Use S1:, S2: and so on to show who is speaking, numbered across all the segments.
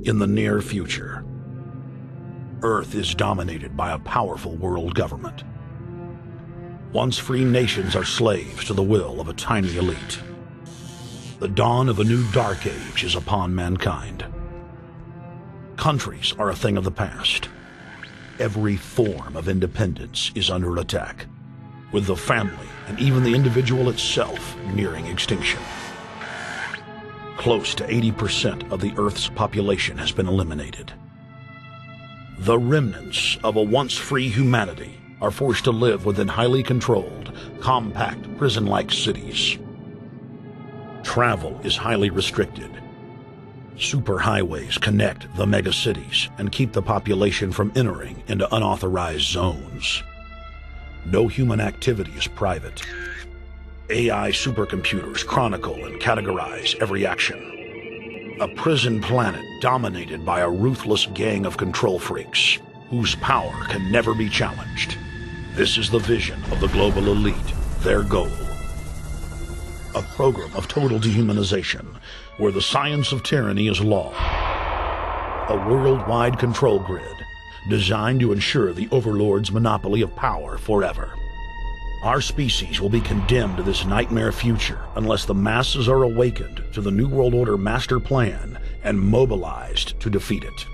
S1: In the near future, Earth is dominated by a powerful world government. Once free nations are slaves to the will of a tiny elite. The dawn of a new dark age is upon mankind. Countries are a thing of the past. Every form of independence is under attack, with the family and even the individual itself nearing extinction. Close to 80% of the Earth's population has been eliminated. The remnants of a once free humanity are forced to live within highly controlled, compact, prison-like cities. Travel is highly restricted. Superhighways connect the megacities and keep the population from entering into unauthorized zones. No human activity is private. AI supercomputers chronicle and categorize every action. A prison planet dominated by a ruthless gang of control freaks, whose power can never be challenged. This is the vision of the global elite, their goal. A program of total dehumanization, where the science of tyranny is law. A worldwide control grid, designed to ensure the overlord's monopoly of power forever. Our species will be condemned to this nightmare future unless the masses are awakened to the New World Order master plan and mobilized to defeat it.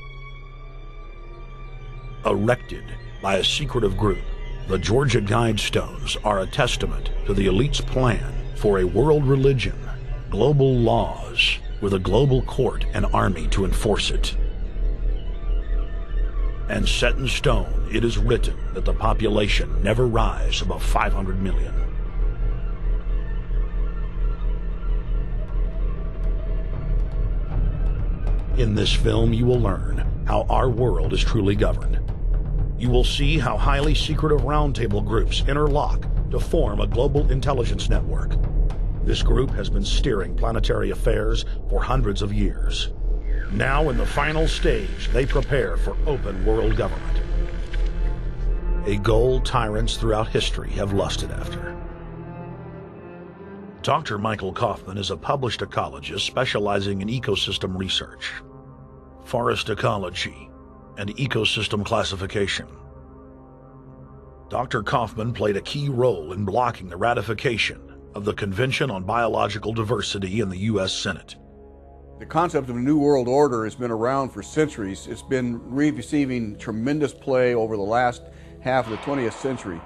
S1: Erected by a secretive group, the Georgia Guidestones are a testament to the elite's plan for a world religion, global laws, with a global court and army to enforce it. And set in stone, it is written that the population never rise above 500 million. In this film, you will learn how our world is truly governed. You will see how highly secretive roundtable groups interlock to form a global intelligence network. This group has been steering planetary affairs for hundreds of years. Now, in the final stage, they prepare for open world government. A goal tyrants throughout history have lusted after. Dr. Michael Kaufman is a published ecologist specializing in ecosystem research, forest ecology, and ecosystem classification. Dr. Kaufman played a key role in blocking the ratification of the Convention on Biological Diversity in the U.S. Senate.
S2: The concept of a new world order has been around for centuries. It's been receiving tremendous play over the last half of the 20th century.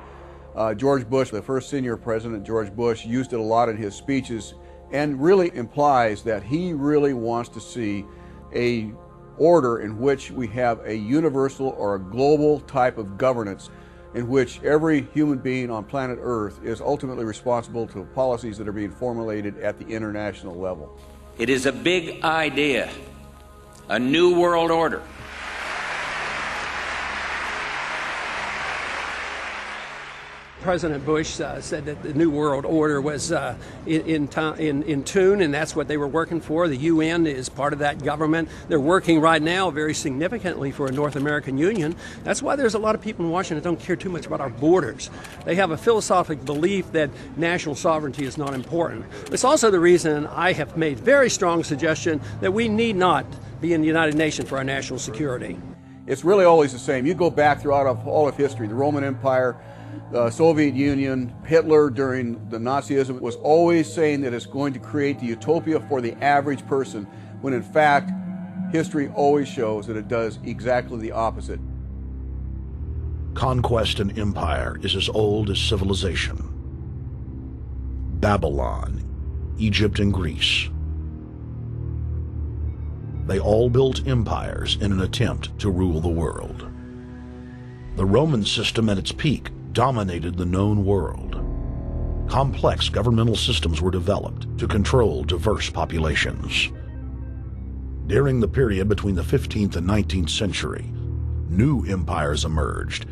S2: George Bush, the first senior president, George Bush, used it a lot in his speeches and really implies that he really wants to see a order in which we have a universal or a global type of governance in which every human being on planet Earth is ultimately responsible to policies that are being formulated at the international level.
S3: It is a big idea, a new world order.
S4: President Bush said that the New World Order was in tune, and that's what they were working for. The UN is part of that government. They're working right now very significantly for a North American Union. That's why there's a lot of people in Washington that don't care too much about our borders. They have a philosophic belief that national sovereignty is not important. It's also the reason I have made very strong suggestion that we need not be in the United Nations for our national security.
S2: It's really always the same. You go back throughout all of history, the Roman Empire, the Soviet Union, Hitler during the Nazism was always saying that it's going to create the utopia for the average person, when in fact, history always shows that it does exactly the opposite.
S1: Conquest and empire is as old as civilization. Babylon, Egypt, and Greece. They all built empires in an attempt to rule the world. The Roman system at its peak dominated the known world. Complex governmental systems were developed to control diverse populations. During the period between the 15th and 19th century, new empires emerged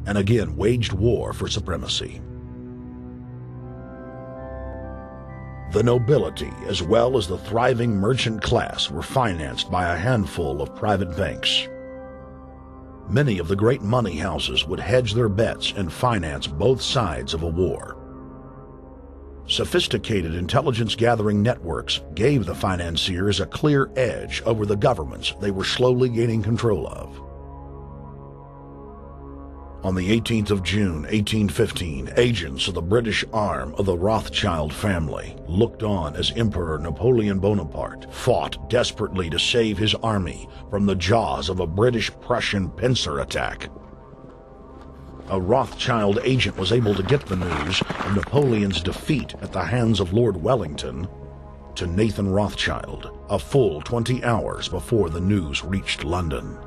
S1: and again waged war for supremacy. The nobility, as well as the thriving merchant class, were financed by a handful of private banks. Many of the great money houses would hedge their bets and finance both sides of a war. Sophisticated intelligence-gathering networks gave the financiers a clear edge over the governments they were slowly gaining control of. On the 18th of June, 1815, agents of the British arm of the Rothschild family looked on as Emperor Napoleon Bonaparte fought desperately to save his army from the jaws of a British-Prussian pincer attack. A Rothschild agent was able to get the news of Napoleon's defeat at the hands of Lord Wellington to Nathan Rothschild a full 20 hours before the news reached London.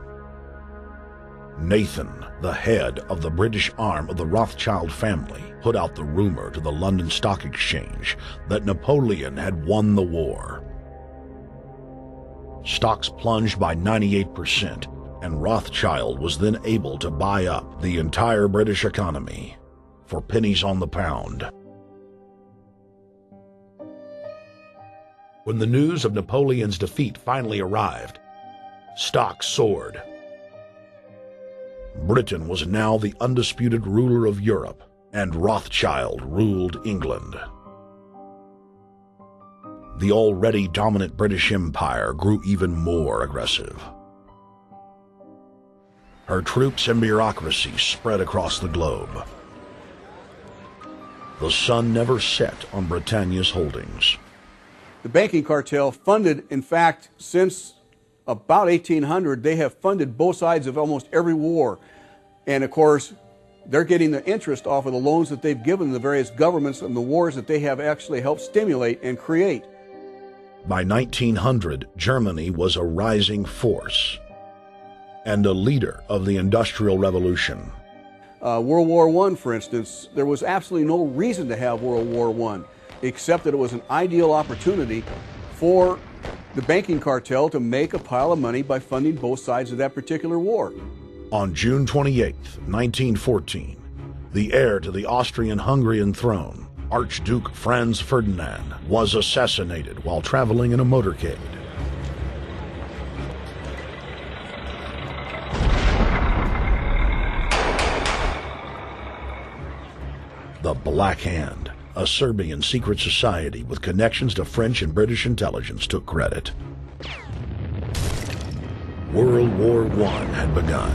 S1: Nathan, the head of the British arm of the Rothschild family, put out the rumor to the London Stock Exchange that Napoleon had won the war. Stocks plunged by 98%, and Rothschild was then able to buy up the entire British economy for pennies on the pound. When the news of Napoleon's defeat finally arrived, stocks soared. Britain was now the undisputed ruler of Europe, and Rothschild ruled England. The already dominant British Empire grew even more aggressive. Her troops and bureaucracy spread across the globe. The sun never set on Britannia's holdings.
S2: The banking cartel funded, in fact, since about 1800, they have funded both sides of almost every war. And of course, they're getting the interest off of the loans that they've given the various governments and the wars that they have actually helped stimulate and create.
S1: By 1900, Germany was a rising force and a leader of the Industrial Revolution.
S2: World War I, for instance, there was absolutely no reason to have World War I, except that it was an ideal opportunity for the banking cartel to make a pile of money by funding both sides of that particular war.
S1: On June 28, 1914, the heir to the Austrian-Hungarian throne, Archduke Franz Ferdinand, was assassinated while traveling in a motorcade. The Black Hand, a Serbian secret society with connections to French and British intelligence, took credit. World War I had begun.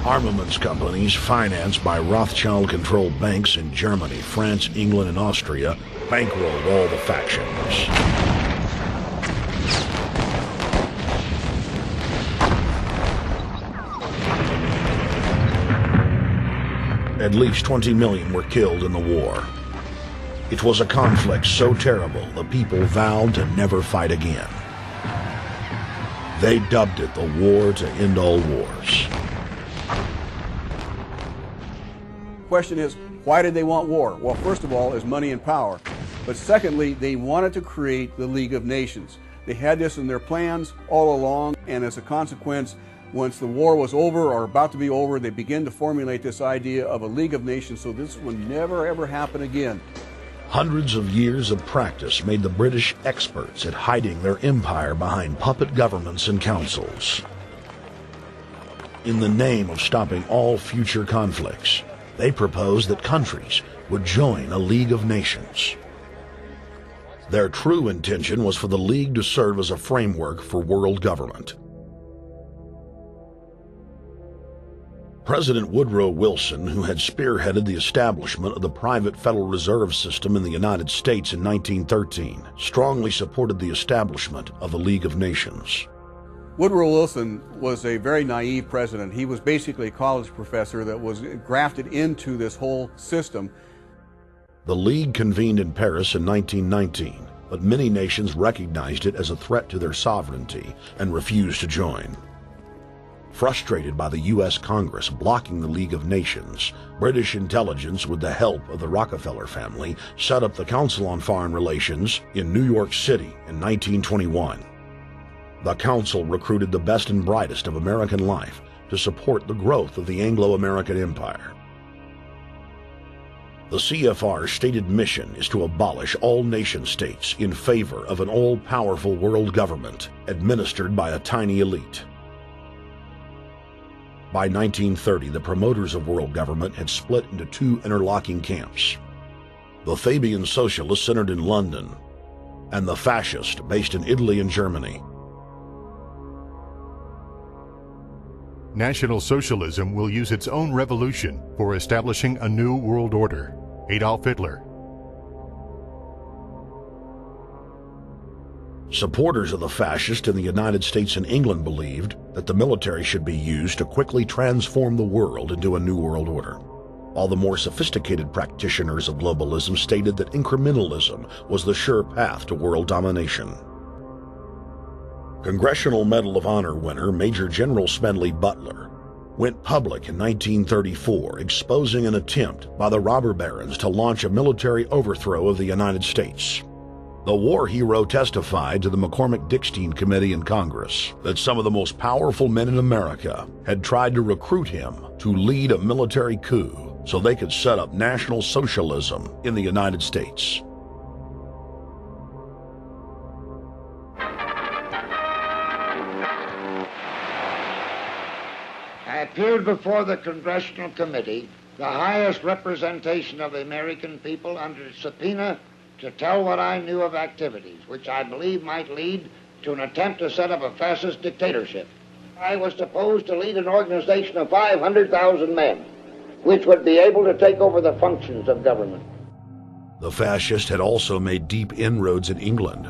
S1: Armaments companies financed by Rothschild-controlled banks in Germany, France, England, and Austria bankrolled all the factions. At least 20 million were killed in the war. It was a conflict so terrible the people vowed to never fight again. They dubbed it the War to End All Wars.
S2: Question is, why did they want war? Well, first of all, is money and power. But secondly, they wanted to create the League of Nations. They had this in their plans all along, and as a consequence, once the war was over or about to be over, they began to formulate this idea of a League of Nations so this would never ever happen again.
S1: Hundreds of years of practice made the British experts at hiding their empire behind puppet governments and councils. In the name of stopping all future conflicts, they proposed that countries would join a League of Nations. Their true intention was for the League to serve as a framework for world government. President Woodrow Wilson, who had spearheaded the establishment of the private Federal Reserve System in the United States in 1913, strongly supported the establishment of the League of Nations.
S2: Woodrow Wilson was a very naive president. He was basically a college professor that was grafted into this whole system.
S1: The League convened in Paris in 1919, but many nations recognized it as a threat to their sovereignty and refused to join. Frustrated by the U.S. Congress blocking the League of Nations, British intelligence, with the help of the Rockefeller family, set up the Council on Foreign Relations in New York City in 1921. The council recruited the best and brightest of American life to support the growth of the Anglo-American Empire. The CFR's stated mission is to abolish all nation-states in favor of an all-powerful world government administered by a tiny elite. By 1930, the promoters of world government had split into two interlocking camps: the Fabian socialists centered in London, and the fascist based in Italy and Germany.
S5: National Socialism will use its own revolution for establishing a new world order. Adolf Hitler.
S1: Supporters of the fascists in the United States and England believed that the military should be used to quickly transform the world into a new world order, while the more sophisticated practitioners of globalism stated that incrementalism was the sure path to world domination. Congressional Medal of Honor winner Major General Smedley Butler went public in 1934, exposing an attempt by the robber barons to launch a military overthrow of the United States. The war hero testified to the McCormick-Dickstein Committee in Congress that some of the most powerful men in America had tried to recruit him to lead a military coup so they could set up National Socialism in the United States.
S6: I appeared before the Congressional Committee, the highest representation of the American people, under subpoena to tell what I knew of activities which I believe might lead to an attempt to set up a fascist dictatorship. I was supposed to lead an organization of 500,000 men, which would be able to take over the functions of government.
S1: The fascists had also made deep inroads in England.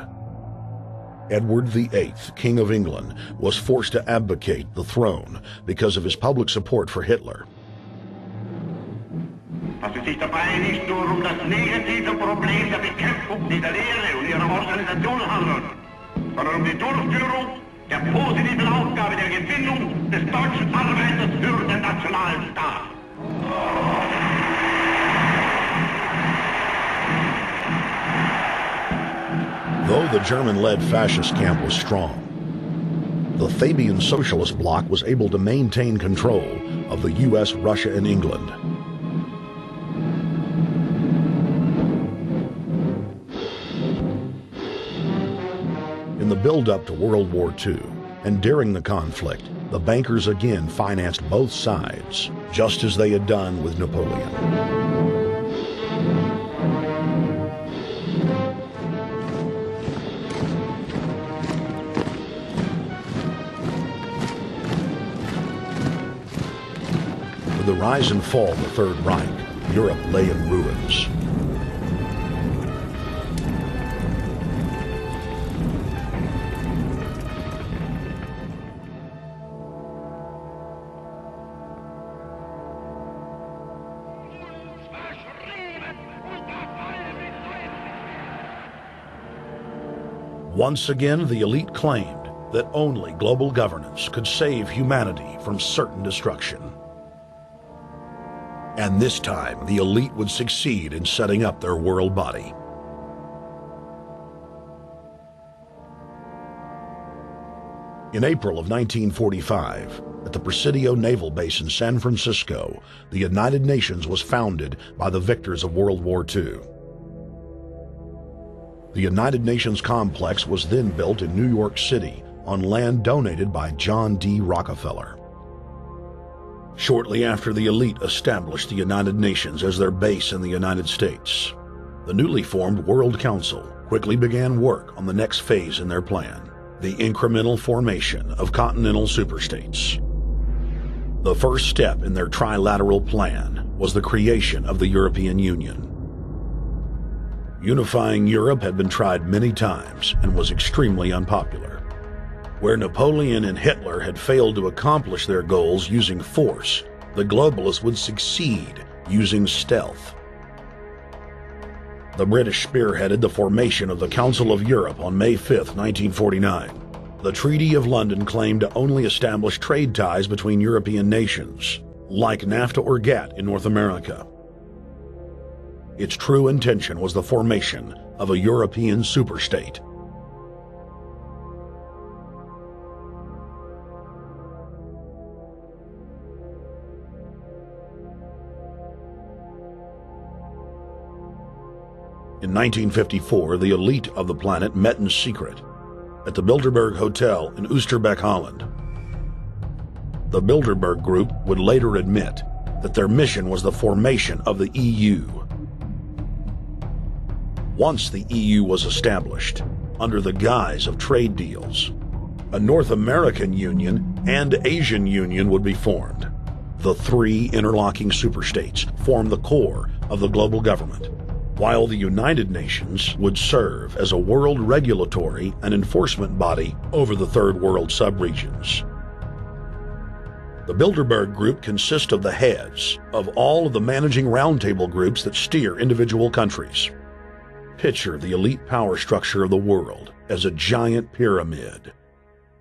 S1: Edward VIII, King of England, was forced to abdicate the throne because of his public support for Hitler.
S7: Was es sich dabei nicht nur das negative Problem der Bekämpfung dieser Lehre und ihrer Organisation handelt, sondern die Durchführung der positiven Aufgabe der Gewinnung des deutschen Arbeiters für den nationalen Staat.
S1: Though the German-led fascist camp was strong, the Fabian socialist bloc was able to maintain control of the U.S., Russia, and England. In the build-up to World War II, and during the conflict, the bankers again financed both sides, just as they had done with Napoleon. With the rise and fall of the Third Reich, Europe lay in ruins. Once again, the elite claimed that only global governance could save humanity from certain destruction. And this time, the elite would succeed in setting up their world body. In April of 1945, at the Presidio Naval Base in San Francisco, the United Nations was founded by the victors of World War II. The United Nations complex was then built in New York City on land donated by John D. Rockefeller. Shortly after the elite established the United Nations as their base in the United States, the newly formed World Council quickly began work on the next phase in their plan, the incremental formation of continental superstates. The first step in their trilateral plan was the creation of the European Union. Unifying Europe had been tried many times and was extremely unpopular. Where Napoleon and Hitler had failed to accomplish their goals using force, the globalists would succeed using stealth. The British spearheaded the formation of the Council of Europe on May 5, 1949. The Treaty of London claimed to only establish trade ties between European nations, like NAFTA or GATT in North America. Its true intention was the formation of a European superstate. In 1954, the elite of the planet met in secret at the Bilderberg Hotel in Oosterbeek, Holland. The Bilderberg Group would later admit that their mission was the formation of the EU. Once the EU was established, under the guise of trade deals, a North American Union and Asian Union would be formed. The three interlocking superstates formed the core of the global government, while the United Nations would serve as a world regulatory and enforcement body over the Third World subregions. The Bilderberg Group consists of the heads of all of the managing roundtable groups that steer individual countries. Picture the elite power structure of the world as a giant pyramid,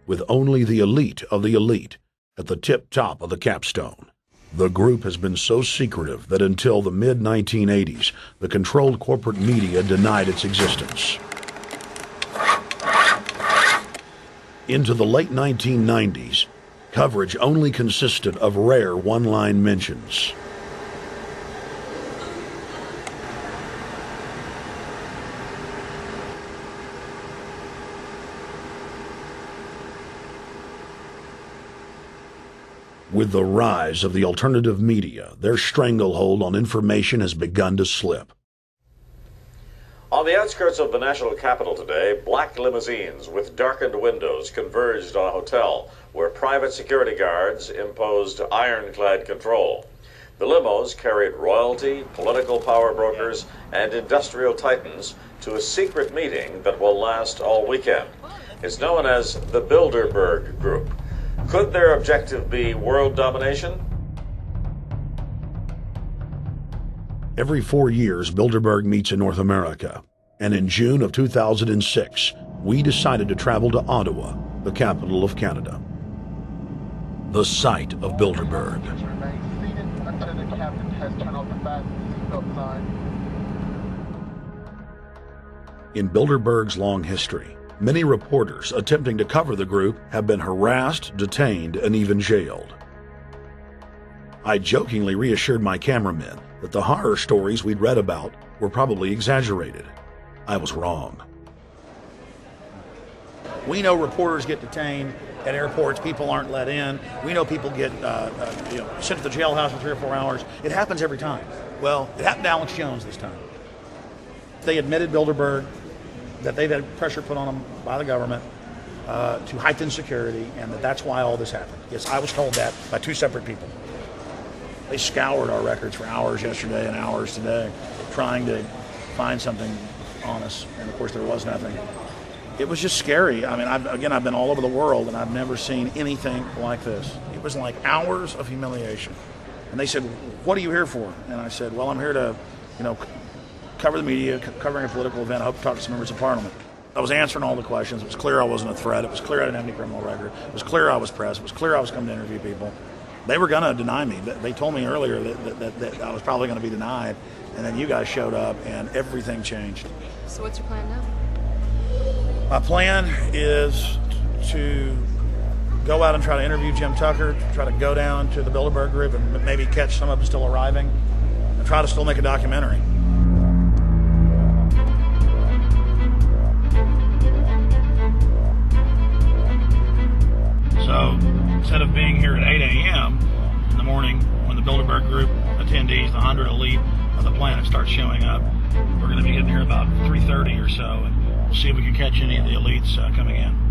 S1: with only the elite of the elite at the tip-top of the capstone. The group has been so secretive that until the mid-1980s, the controlled corporate media denied its existence. Into the late 1990s, coverage only consisted of rare one-line mentions. With the rise of the alternative media, their stranglehold on information has begun to slip.
S8: On the outskirts of the national capital today, black limousines with darkened windows converged on a hotel where private security guards imposed ironclad control. The limos carried royalty, political power brokers, and industrial titans to a secret meeting that will last all weekend. It's known as the Bilderberg Group. Could their objective be world domination?
S1: Every 4 years, Bilderberg meets in North America, and in June of 2006, we decided to travel to Ottawa, the capital of Canada. The site of Bilderberg. In Bilderberg's long history, many reporters attempting to cover the group have been harassed, detained, and even jailed. I jokingly reassured my cameramen that the horror stories we'd read about were probably exaggerated. I was wrong.
S9: We know reporters get detained at airports, people aren't let in. We know people get sent to the jailhouse for 3 or 4 hours. It happens every time. Well, it happened to Alex Jones this time. They admitted Bilderberg that they've had pressure put on them by the government to heighten security, and that's why all this happened. Yes, I was told that by 2 separate people. They scoured our records for hours yesterday and hours today, trying to find something on us, and of course there was nothing. It was just scary. I mean, I've been all over the world, and I've never seen anything like this. It was like hours of humiliation. And they said, "What are you here for?" And I said, "Well, I'm here to, cover the media, covering a political event. I hope to talk to some members of Parliament." I was answering all the questions. It was clear I wasn't a threat. It was clear I didn't have any criminal record. It was clear I was press. It was clear I was coming to interview people. They were going to deny me. They told me earlier that I was probably going to be denied, and then you guys showed up, and everything changed.
S10: So what's your plan now?
S9: My plan is to go out and try to interview Jim Tucker, try to go down to the Bilderberg Group and maybe catch some of them still arriving, and try to still make a documentary. So instead of being here at 8 a.m. in the morning when the Bilderberg Group attendees, the 100 elite of the planet, start showing up, we're going to be getting here about 3:30 or so, and we'll see if we can catch any of the elites coming in.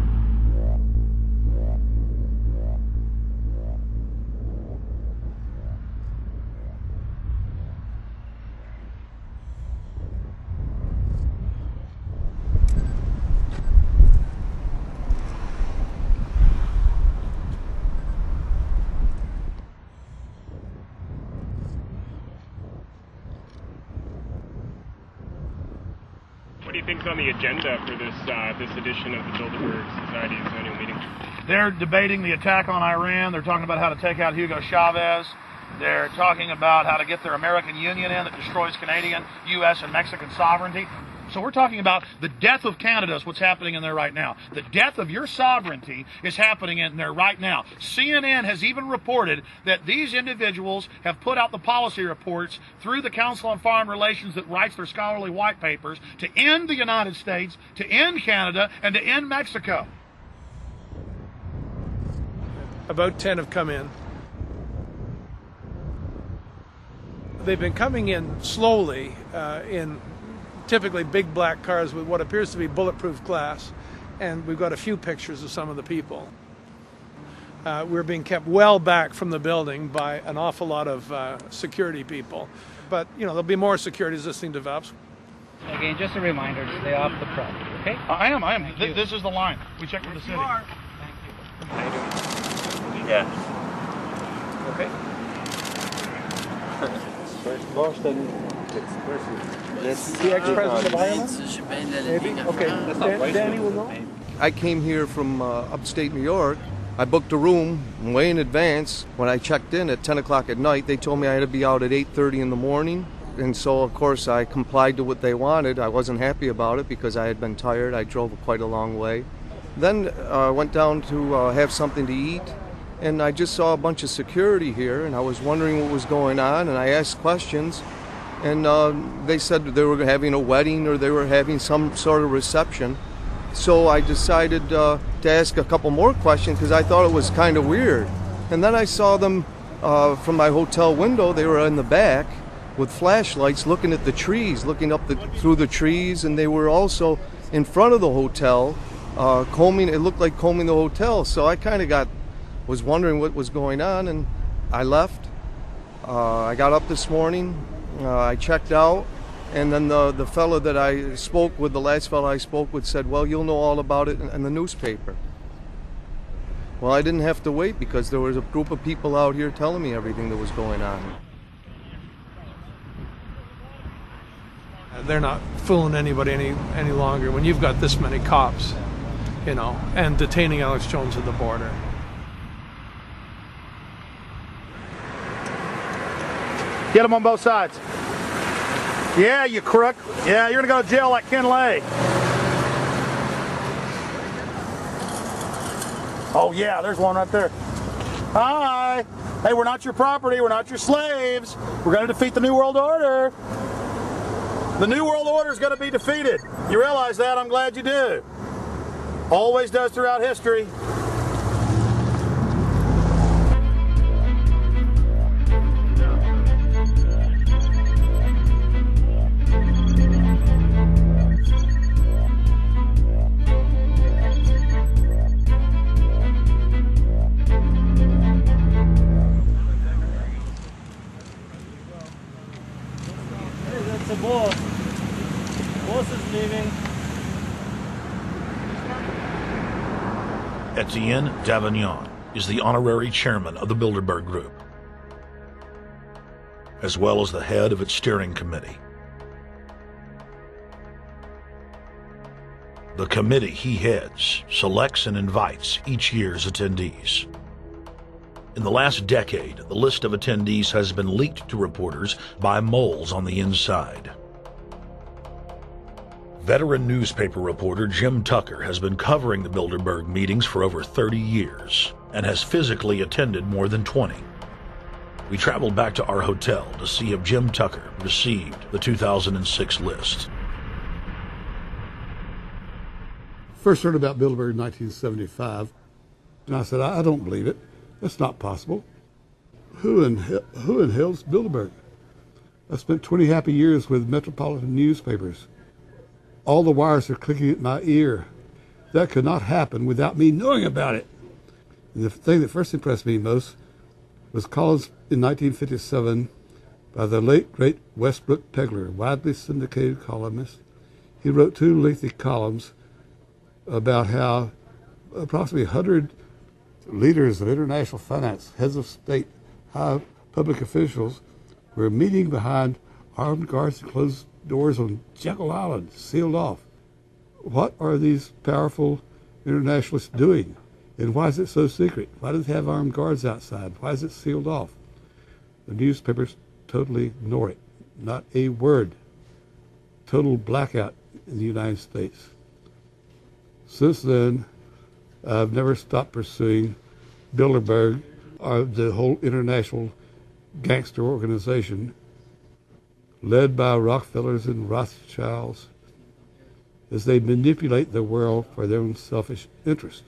S11: What do you think is on the agenda for this edition of the Bilderberg Society's annual meeting?
S9: They're debating the attack on Iran. They're talking about how to take out Hugo Chavez. They're talking about how to get their American Union in that destroys Canadian, U.S., and Mexican sovereignty. So we're talking about the death of Canada is what's happening in there right now. The death of your sovereignty is happening in there right now. CNN has even reported that these individuals have put out the policy reports through the Council on Foreign Relations that writes their scholarly white papers to end the United States, to end Canada, and to end Mexico.
S10: About 10 have come in. They've been coming in slowly in typically big black cars with what appears to be bulletproof glass, and we've got a few pictures of some of the people. We're being kept well back from the building by an awful lot of security people, but you know, there'll be more security as this thing develops.
S12: Again, just a reminder to stay off the property, okay?
S9: I am. This is the line. We checked with the city.
S12: Thank you.
S9: Yeah.
S12: Okay.
S10: That's the ex-president of Ireland? Maybe? Okay, Danny will know.
S13: I came here from upstate New York. I booked a room way in advance. When I checked in at 10 o'clock at night, they told me I had to be out at 8:30 in the morning. And so, of course, I complied to what they wanted. I wasn't happy about it because I had been tired. I drove quite a long way. Then I went down to have something to eat. And I just saw a bunch of security here, and I was wondering what was going on, and I asked questions, and they said they were having a wedding or they were having some sort of reception. So I decided to ask a couple more questions because I thought it was kind of weird. And then I saw them from my hotel window. They were in the back with flashlights looking at the trees, looking up through the trees, and they were also in front of the hotel combing. It looked like combing the hotel, so I kind of was wondering what was going on, and I left. I got up this morning, I checked out, and then the fellow that I spoke with, the last fellow I spoke with, said, well, you'll know all about it in the newspaper. Well, I didn't have to wait because there was a group of people out here telling me everything that was going on.
S10: They're not fooling anybody any longer when you've got this many cops, you know, and detaining Alex Jones at the border.
S9: Get them on both sides. Yeah, you crook. Yeah, you're going to go to jail like Ken Lay. Oh, yeah, there's one right there. Hi. Hey, we're not your property. We're not your slaves. We're going to defeat the New World Order. The New World Order is going to be defeated. You realize that? I'm glad you do. Always does throughout history.
S12: The boss. Boss is leaving.
S1: Etienne Davignon is the honorary chairman of the Bilderberg Group, as well as the head of its steering committee. The committee he heads selects and invites each year's attendees. In the last decade, the list of attendees has been leaked to reporters by moles on the inside. Veteran newspaper reporter Jim Tucker has been covering the Bilderberg meetings for over 30 years and has physically attended more than 20. We traveled back to our hotel to see if Jim Tucker received the 2006 list.
S14: First heard about Bilderberg in 1975, and I said, I don't believe it. That's not possible. Who in hell's Bilderberg? I spent 20 happy years with metropolitan newspapers. All the wires are clicking at my ear. That could not happen without me knowing about it. And the thing that first impressed me most was columns in 1957 by the late, great Westbrook Pegler, widely syndicated columnist. He wrote 2 lengthy columns about how approximately 100 leaders of international finance, heads of state, high public officials were meeting behind armed guards and closed doors on Jekyll Island, sealed off. What are these powerful internationalists doing? And why is it so secret? Why do they have armed guards outside? Why is it sealed off? The newspapers totally ignore it. Not a word. Total blackout in the United States. Since then, I've never stopped pursuing Bilderberg or the whole international gangster organization led by Rockefellers and Rothschilds as they manipulate the world for their own selfish interest.